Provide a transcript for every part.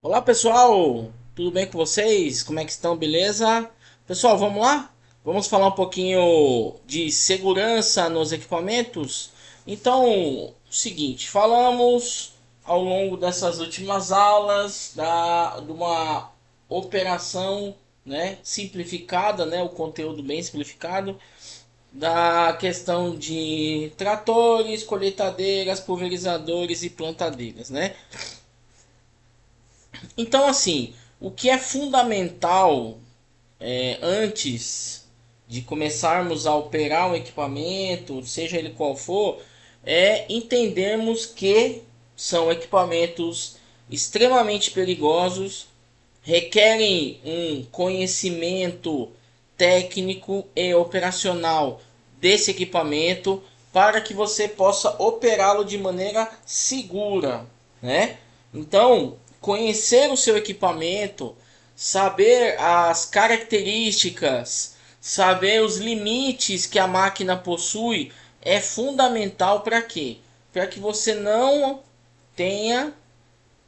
Olá pessoal, tudo bem com vocês? Como é que estão? Beleza? Pessoal, vamos lá? Vamos falar um pouquinho de segurança nos equipamentos? Então, seguinte, falamos ao longo dessas últimas aulas de uma operação, né, simplificada, né, o conteúdo bem simplificado, da questão de tratores, colheitadeiras, pulverizadores e plantadeiras, né? Então, assim, o que é fundamental antes de começarmos a operar um equipamento, seja ele qual for, é entendermos que são equipamentos extremamente perigosos, requerem um conhecimento técnico e operacional desse equipamento para que você possa operá-lo de maneira segura, né? Então, conhecer o seu equipamento, saber as características, saber os limites que a máquina possui é fundamental para quê? Para que você não tenha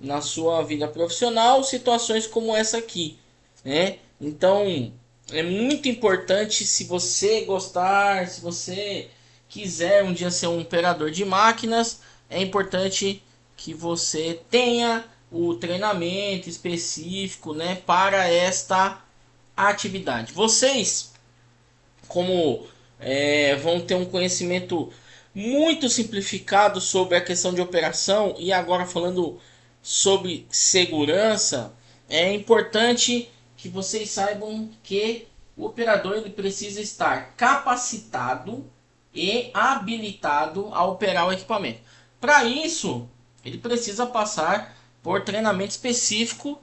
na sua vida profissional situações como essa aqui, né? Então, é muito importante se você gostar, se você quiser um dia ser um operador de máquinas, é importante que você tenha o treinamento específico, né, para esta atividade. Vocês, como vão ter um conhecimento muito simplificado sobre a questão de operação e agora falando sobre segurança, é importante que vocês saibam que o operador ele precisa estar capacitado e habilitado a operar o equipamento. Para isso, ele precisa passar por treinamento específico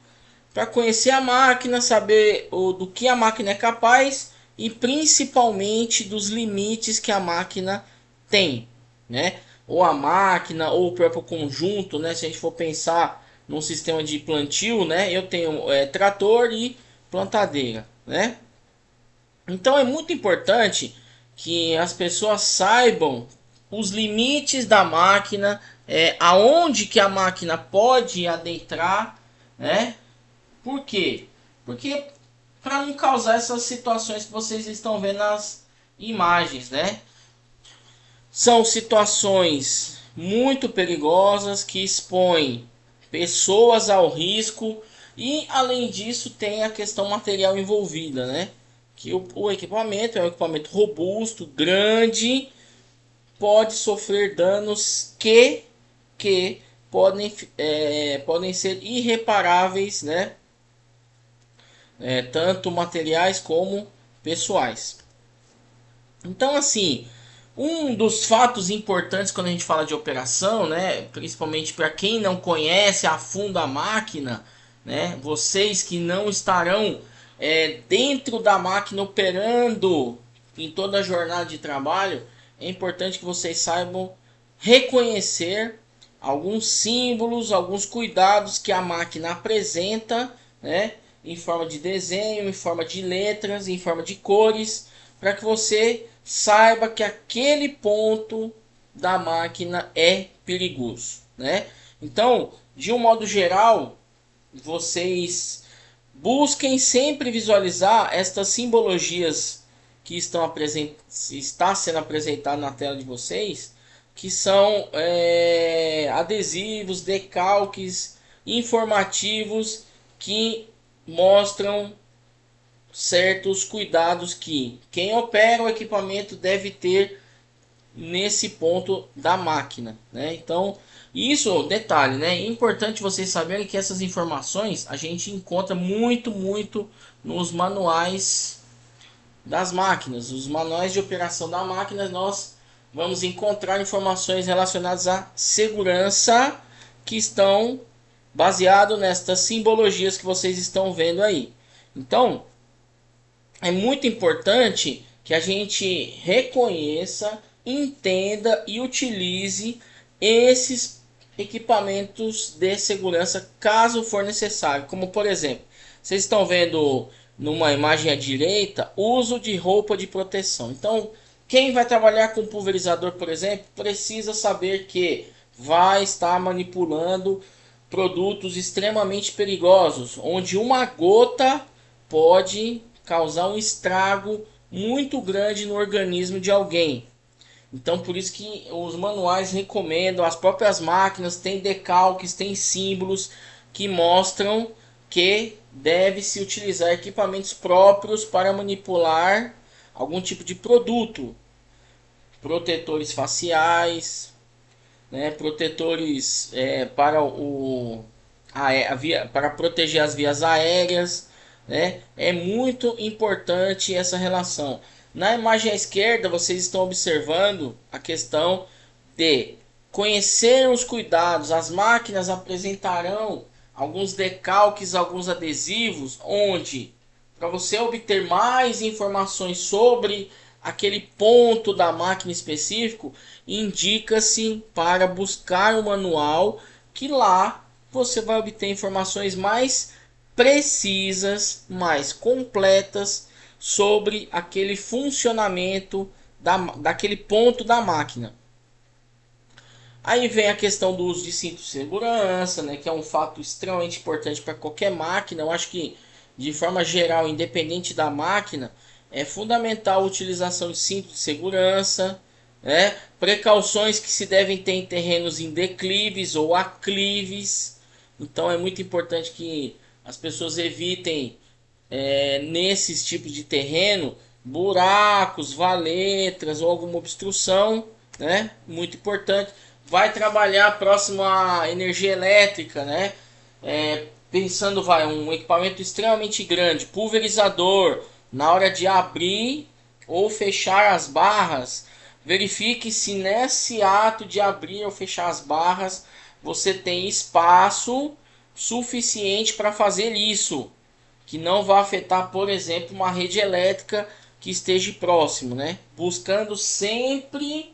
para conhecer a máquina, saber do que a máquina é capaz e principalmente dos limites que a máquina tem, né? Ou a máquina ou o próprio conjunto, né? Se a gente for pensar num sistema de plantio, né? Eu tenho trator e plantadeira, né? Então é muito importante que as pessoas saibam os limites da máquina, aonde que a máquina pode adentrar, né? Por quê? Porque para não causar essas situações que vocês estão vendo nas imagens, né? São situações muito perigosas que expõem pessoas ao risco e além disso tem a questão material envolvida, né? Que o equipamento é um equipamento robusto, grande, pode sofrer danos que podem ser irreparáveis, né? Tanto materiais como pessoais. Então, assim, um dos fatos importantes quando a gente fala de operação, né, principalmente para quem não conhece a fundo a máquina, né, vocês que não estarão dentro da máquina operando em toda a jornada de trabalho, é importante que vocês saibam reconhecer alguns símbolos, alguns cuidados que a máquina apresenta, né, em forma de desenho, em forma de letras, em forma de cores, para que você saiba que aquele ponto da máquina é perigoso, né? Então, de um modo geral, vocês busquem sempre visualizar estas simbologias que está sendo apresentado na tela de vocês, que são adesivos, decalques informativos que mostram certos cuidados que quem opera o equipamento deve ter nesse ponto da máquina, né? Então, isso, detalhe, né? É importante vocês saberem que essas informações a gente encontra muito nos manuais das máquinas. Os manuais de operação da máquina nós vamos encontrar informações relacionadas à segurança que estão baseado nestas simbologias que vocês estão vendo aí. Então, é muito importante que a gente reconheça, entenda e utilize esses equipamentos de segurança caso for necessário. Como por exemplo, vocês estão vendo numa imagem à direita, uso de roupa de proteção. Então, quem vai trabalhar com pulverizador, por exemplo, precisa saber que vai estar manipulando produtos extremamente perigosos, onde uma gota pode causar um estrago muito grande no organismo de alguém. Então por isso que os manuais recomendam, as próprias máquinas têm decalques, têm símbolos que mostram que deve-se utilizar equipamentos próprios para manipular algum tipo de produto, protetores faciais, né, protetores para proteger as vias aéreas, né? É muito importante essa relação. Na imagem à esquerda, vocês estão observando a questão de conhecer os cuidados. As máquinas apresentarão alguns decalques, alguns adesivos, onde, para você obter mais informações sobre aquele ponto da máquina específico, indica-se para buscar o manual, que lá você vai obter informações mais precisas, mais completas sobre aquele funcionamento daquele ponto da máquina. Aí vem a questão do uso de cinto de segurança, né, que é um fato extremamente importante para qualquer máquina. Eu acho que, de forma geral, independente da máquina, é fundamental a utilização de cinto de segurança, né? Precauções que se devem ter em terrenos em declives ou aclives. Então é muito importante que as pessoas evitem nesses tipos de terreno buracos, valetras ou alguma obstrução, né? Muito importante. Vai trabalhar próximo à energia elétrica, né? Pensando, um equipamento extremamente grande, pulverizador, na hora de abrir ou fechar as barras, verifique se nesse ato de abrir ou fechar as barras você tem espaço suficiente para fazer isso, que não vai afetar, por exemplo, uma rede elétrica que esteja próximo, né? Buscando sempre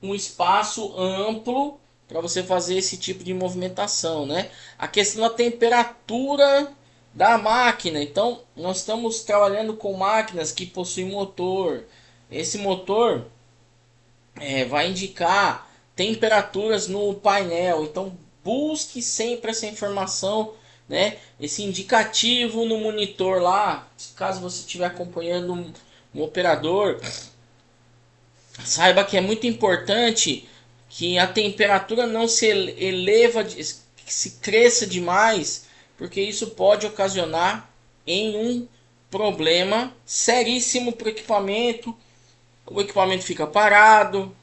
um espaço amplo para você fazer esse tipo de movimentação, né? A questão da temperatura da máquina. Então, nós estamos trabalhando com máquinas que possuem motor. Esse motor vai indicar temperaturas no painel. Então, busque sempre essa informação, né? Esse indicativo no monitor lá. Caso você estiver acompanhando um operador, saiba que é muito importante que a temperatura não se eleva, que se cresça demais, porque isso pode ocasionar em um problema seríssimo para o equipamento. O equipamento fica parado,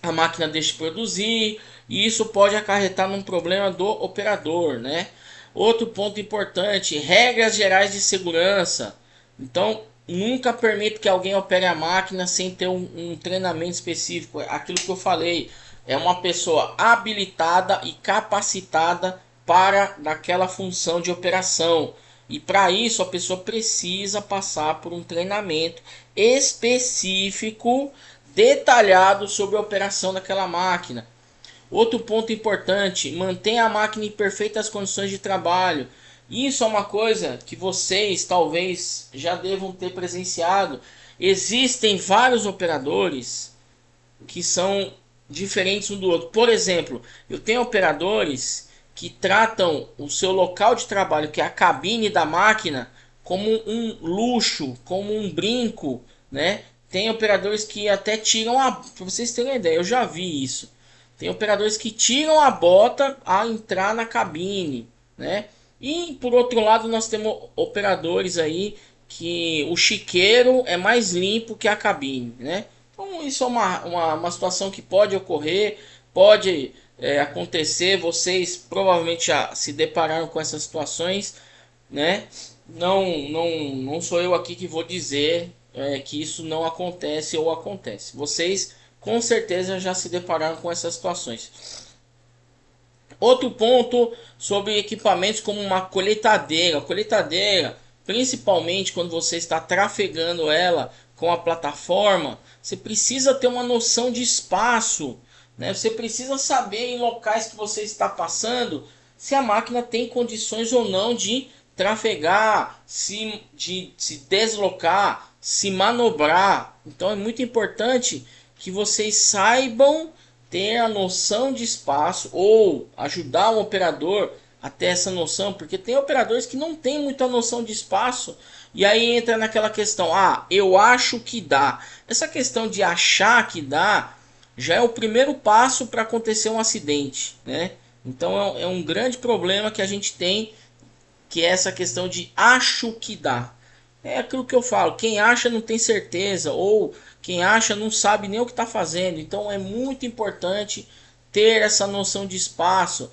a máquina deixa de produzir, e isso pode acarretar num problema do operador, né? Outro ponto importante, regras gerais de segurança. Então, nunca permito que alguém opere a máquina sem ter um treinamento específico. Aquilo que eu falei, é uma pessoa habilitada e capacitada para daquela função de operação. E para isso a pessoa precisa passar por um treinamento específico, detalhado sobre a operação daquela máquina. Outro ponto importante, mantenha a máquina em perfeitas condições de trabalho. Isso é uma coisa que vocês talvez já devam ter presenciado. Existem vários operadores que são diferentes um do outro. Por exemplo, eu tenho operadores que tratam o seu local de trabalho, que é a cabine da máquina, como um luxo, como um brinco, né? Tem operadores que até tiram para vocês terem uma ideia, eu já vi isso. Tem operadores que tiram a bota a entrar na cabine, né? E por outro lado nós temos operadores aí que o chiqueiro é mais limpo que a cabine, né? Então isso é uma situação que pode ocorrer, pode acontecer. Vocês provavelmente já se depararam com essas situações, né? Não sou eu aqui que vou dizer que isso não acontece ou acontece. Vocês com certeza já se depararam com essas situações. Outro ponto sobre equipamentos como uma colheitadeira. A colheitadeira, principalmente quando você está trafegando ela com a plataforma, você precisa ter uma noção de espaço, né? Você precisa saber em locais que você está passando se a máquina tem condições ou não de trafegar, de se deslocar, se manobrar. Então é muito importante que vocês saibam ter a noção de espaço ou ajudar o operador a ter essa noção, porque tem operadores que não tem muita noção de espaço e aí entra naquela questão, eu acho que dá. Essa questão de achar que dá já é o primeiro passo para acontecer um acidente, né? Então é um grande problema que a gente tem, que é essa questão de acho que dá. É aquilo que eu falo, quem acha não tem certeza, ou quem acha não sabe nem o que está fazendo. Então é muito importante ter essa noção de espaço,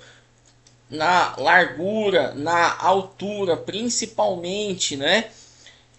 na largura, na altura, principalmente, né?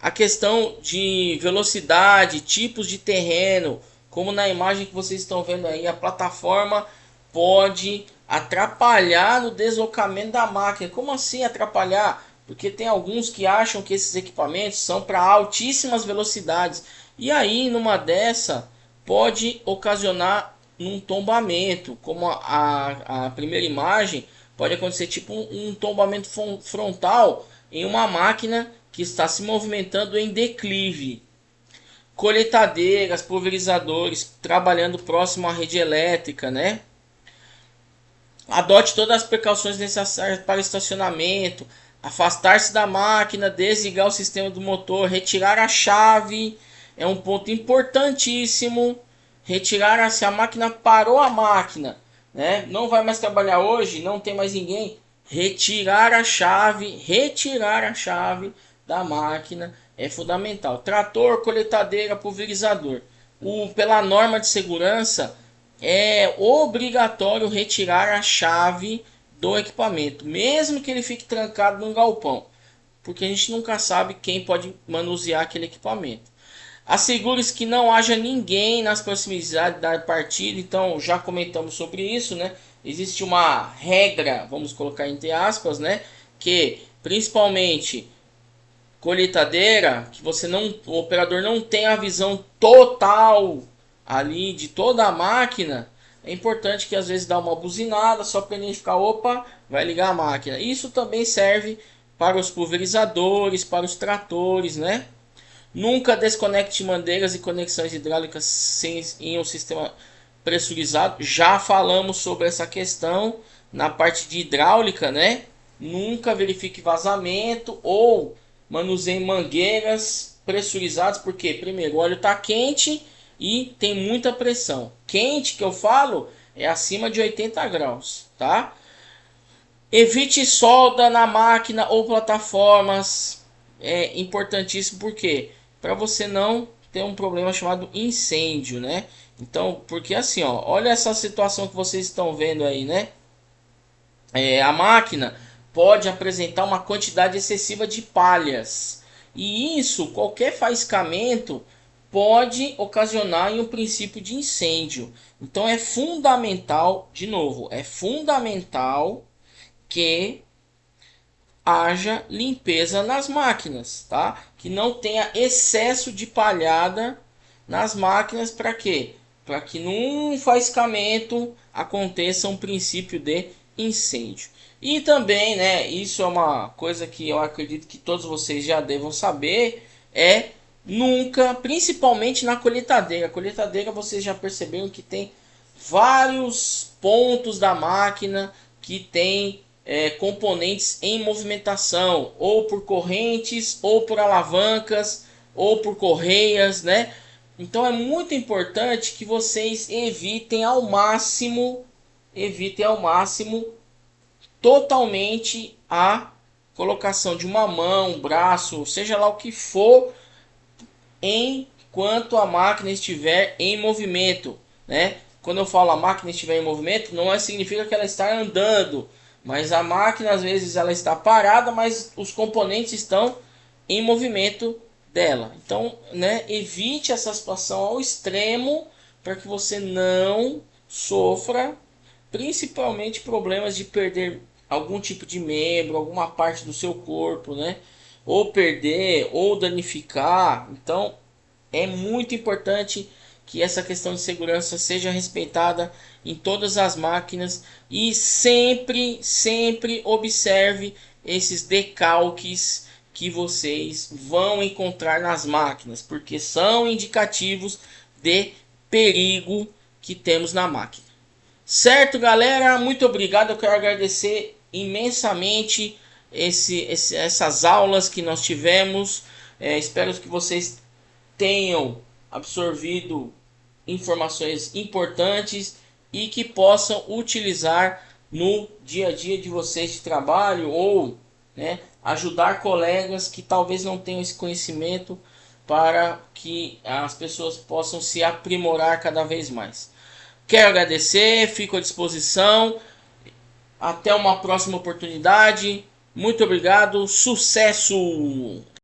A questão de velocidade, tipos de terreno, como na imagem que vocês estão vendo aí, a plataforma pode atrapalhar no deslocamento da máquina. Como assim atrapalhar? Porque tem alguns que acham que esses equipamentos são para altíssimas velocidades. E aí, numa dessa, pode ocasionar um tombamento. Como a primeira imagem, pode acontecer tipo um tombamento frontal em uma máquina que está se movimentando em declive. Colheitadeiras, pulverizadores, trabalhando próximo à rede elétrica, né? Adote todas as precauções necessárias para estacionamento, afastar-se da máquina, desligar o sistema do motor, retirar a chave, é um ponto importantíssimo. Retirar, se a máquina parou a máquina, né? Não vai mais trabalhar hoje, não tem mais ninguém, retirar a chave da máquina é fundamental. Trator, colheitadeira, pulverizador. Pela norma de segurança, é obrigatório retirar a chave do equipamento, mesmo que ele fique trancado num galpão, porque a gente nunca sabe quem pode manusear aquele equipamento. Assegure-se que não haja ninguém nas proximidades da partida. Então já comentamos sobre isso, né? Existe uma regra, vamos colocar entre aspas, né? Que principalmente colheitadeira, que o operador não tem a visão total ali de toda a máquina. É importante que às vezes dá uma buzinada só para identificar, opa, vai ligar a máquina. Isso também serve para os pulverizadores, para os tratores, né? Nunca desconecte mangueiras e conexões hidráulicas em um sistema pressurizado. Já falamos sobre essa questão na parte de hidráulica, né? Nunca verifique vazamento ou manuseie mangueiras pressurizadas, porque primeiro o óleo está quente e tem muita pressão. Quente que eu falo é acima de 80 graus, tá? Evite solda na máquina ou plataformas. É importantíssimo porque para você não ter um problema chamado incêndio, né? Então, porque assim, ó, olha essa situação que vocês estão vendo aí, né? A máquina pode apresentar uma quantidade excessiva de palhas. E isso, qualquer faiscamento pode ocasionar em um princípio de incêndio. Então é fundamental, de novo, é fundamental que haja limpeza nas máquinas, tá? Que não tenha excesso de palhada nas máquinas, para quê? Para que num faiscamento aconteça um princípio de incêndio. E também, né, isso é uma coisa que eu acredito que todos vocês já devam saber, é nunca, principalmente na colheitadeira. A colheitadeira, vocês já perceberam que tem vários pontos da máquina que tem componentes em movimentação, ou por correntes, ou por alavancas, ou por correias, né? Então é muito importante que vocês evitem ao máximo totalmente a colocação de uma mão, um braço, seja lá o que for, enquanto a máquina estiver em movimento, né? Quando eu falo a máquina estiver em movimento, não significa que ela está andando, mas a máquina às vezes ela está parada, mas os componentes estão em movimento dela. Então, né, evite essa situação ao extremo para que você não sofra principalmente problemas de perder algum tipo de membro, alguma parte do seu corpo, né? Ou perder ou danificar. Então, é muito importante que essa questão de segurança seja respeitada em todas as máquinas e sempre observe esses decalques que vocês vão encontrar nas máquinas, porque são indicativos de perigo que temos na máquina. Certo, galera? Muito obrigado. Eu quero agradecer imensamente essas aulas que nós tivemos. Espero que vocês tenham absorvido informações importantes e que possam utilizar no dia a dia de vocês de trabalho, ou, né, ajudar colegas que talvez não tenham esse conhecimento, para que as pessoas possam se aprimorar cada vez mais. Quero agradecer, fico à disposição. Até uma próxima oportunidade. Muito obrigado. Sucesso!